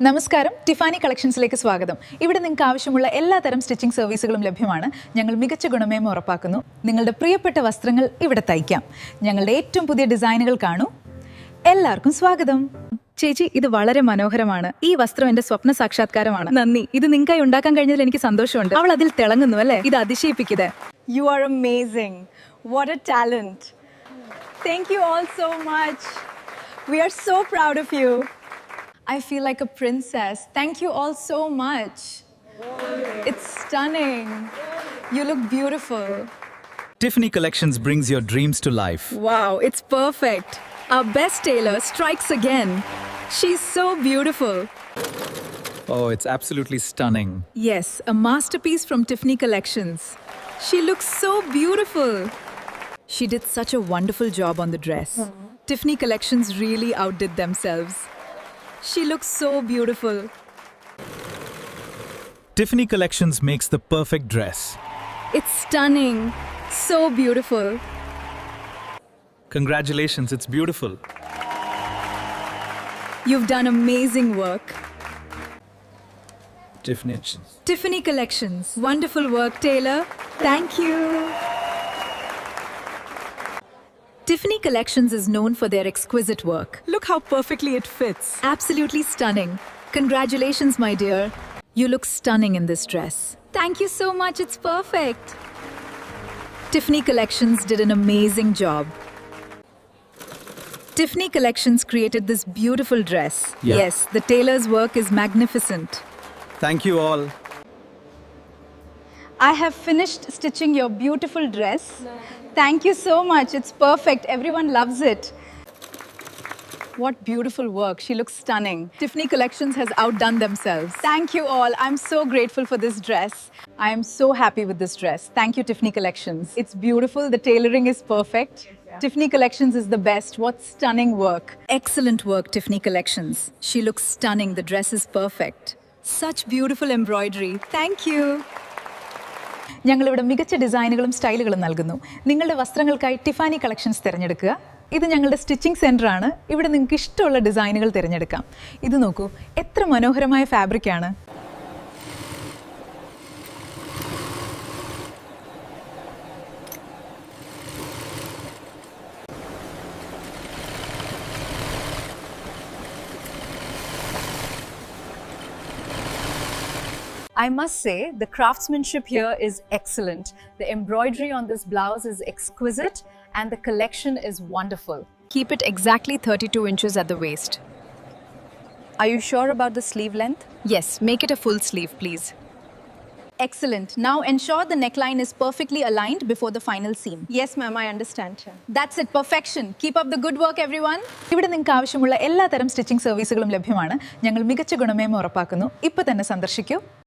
നമസ്കാരം, ടിഫാനി കളക്ഷൻസിലേക്ക് സ്വാഗതം. ഇവിടെ നിങ്ങൾക്ക് ആവശ്യമുള്ള എല്ലാ തരം സ്റ്റിച്ചിങ് സർവീസുകളും ലഭ്യമാണ്. ഞങ്ങൾ മികച്ച ഗുണമേന്മ ഉറപ്പാക്കുന്നു. നിങ്ങളുടെ പ്രിയപ്പെട്ട വസ്ത്രങ്ങൾ ഇവിടെ തയ്ക്കാം. ഞങ്ങളുടെ ഏറ്റവും പുതിയ ഡിസൈനുകൾ കാണൂ. എല്ലാവർക്കും സ്വാഗതം. ചേച്ചി, ഇത് വളരെ മനോഹരമാണ്. ഈ വസ്ത്രം എന്റെ സ്വപ്ന സാക്ഷാത്കാരമാണ്. നന്ദി. ഇത് നിങ്ങൾക്കായി ഉണ്ടാക്കാൻ കഴിഞ്ഞതിൽ എനിക്ക് സന്തോഷമുണ്ട്. അവൾ അതിൽ തിളങ്ങുന്നു അല്ലേ? ഇത് അതിശയിപ്പിക്കുന്നത്. You are amazing. What a talent. Thank you all so much. We are so proud of you. I feel like a princess. Thank you all so much. It's stunning. You look beautiful. Tiffany Collections brings your dreams to life. Wow, it's perfect. Our best tailor strikes again. She's so beautiful. Oh, it's absolutely stunning. Yes, a masterpiece from Tiffany Collections. She looks so beautiful. She did such a wonderful job on the dress. Tiffany Collections really outdid themselves. She looks so beautiful. Tiffany Collections makes the perfect dress. It's stunning. So beautiful. Congratulations, it's beautiful. You've done amazing work. Tiffany. Tiffany Collections. Wonderful work, Taylor. Thank you. Tiffany Collections is known for their exquisite work. Look how perfectly it fits. Absolutely stunning. Congratulations, my dear. You look stunning in this dress. Thank you so much. It's perfect. Tiffany Collections did an amazing job. Tiffany Collections created this beautiful dress. Yeah. Yes, the tailor's work is magnificent. Thank you all. I have finished stitching your beautiful dress. Thank you so much. It's perfect. Everyone loves it. What beautiful work. She looks stunning. Tiffany Collections has outdone themselves. Thank you all. I'm so grateful for this dress. I am so happy with this dress. Thank you, Tiffany Collections. It's beautiful. The tailoring is perfect. Tiffany Collections is the best. What stunning work. Excellent work, Tiffany Collections. She looks stunning. The dress is perfect. Such beautiful embroidery. Thank you. ഞങ്ങളിവിടെ മികച്ച ഡിസൈനുകളും സ്റ്റൈലുകളും നൽകുന്നു. നിങ്ങളുടെ വസ്ത്രങ്ങൾക്കായി Tiffany collections തിരഞ്ഞെടുക്കുക. ഇത് ഞങ്ങളുടെ stitching centre ആണ്. ഇവിടെ നിങ്ങൾക്ക് ഇഷ്ടമുള്ള ഡിസൈനുകൾ തിരഞ്ഞെടുക്കാം. ഇത് നോക്കൂ, എത്ര മനോഹരമായ ഫാബ്രിക്കാണ്. I must say, the craftsmanship here is excellent. The embroidery on this blouse is exquisite and the collection is wonderful. Keep it exactly 32 inches at the waist. Are you sure about the sleeve length? Yes, make it a full sleeve, please. Excellent. Now ensure the neckline is perfectly aligned before the final seam. Yes, ma'am, I understand. That's it. Perfection. Keep up the good work, everyone. ഇവിടെ നിങ്ങൾക്ക് ആവശ്യമുള്ള എല്ലാ തരം stitching സർവീസുകളും ലഭ്യമാണ്. ഞങ്ങൾ മികച്ച ഗുണമേന്മ ഉറപ്പാക്കുന്നു. ഇപ്പോൾ തന്നെ സന്ദർശിക്കൂ.